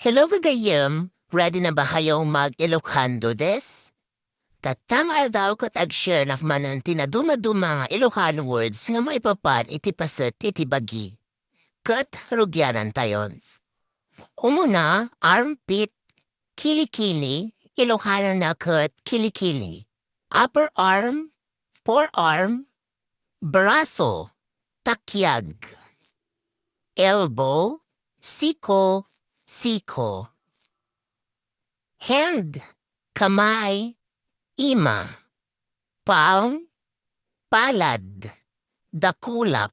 Hello kagayam, ready na ba kayong mag-Ilocano des? Tatama daw ko tag-share na manan tinaduma-duma nga Ilocano words nga maipapan iti paset iti bagi. Kat rugyanan tayon. Umuna, armpit, kilikili, Ilocano na kat kilikili. Upper arm, forearm, braso, takyag. Elbow, siko, siko. Hand, kamay, ima. Palm, palad, dakulap.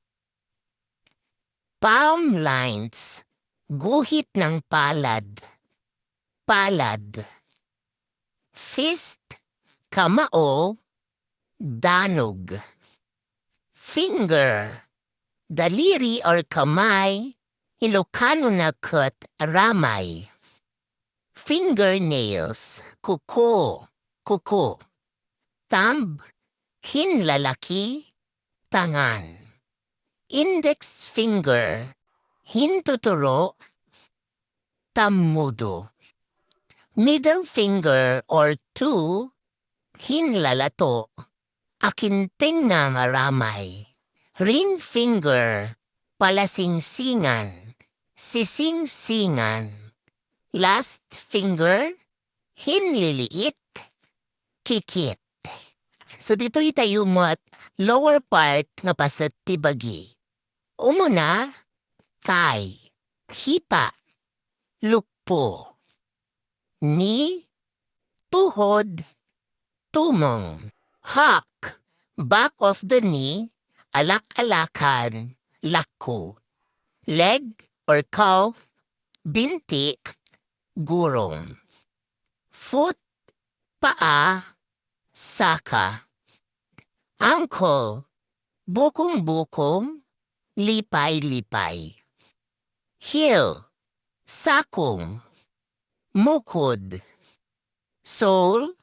Palm lines, guhit ng palad, palad. Fist, kamao, danog. Finger, daliri or kamay, Ilocano na kat ramay. Fingernails, kuko, kuko. Thumb, hinlalaki, tangan. Index finger, hintuturo, tamudo. Middle finger or two, hinlalato, akinting na maramay. Ring finger, palasingsingan, sisingsingan. Last finger, hinliliit, kikit. So dito itayo mo at lower part nga pasat tibagi. Umuna, thigh, hipa, lukpo. Knee, tuhod, tumong. Hock, back of the knee, alak-alakan, lako. Leg or calf, binti, gurong. Foot, paa, saka. Ankle, bukong-bukong, lipay-lipay. Heel, sakong, mukod. Sole,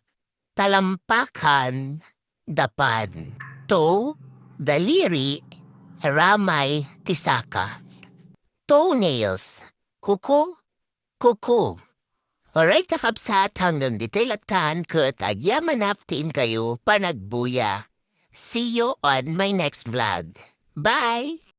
talampakan, dapan. Toe, daliri, ramay, tisaka. Toenails, kuko, kuko. Alright, kakapsat hanggang detailatan ko at agyaman natin kayo panagbuya. See you on my next vlog. Bye!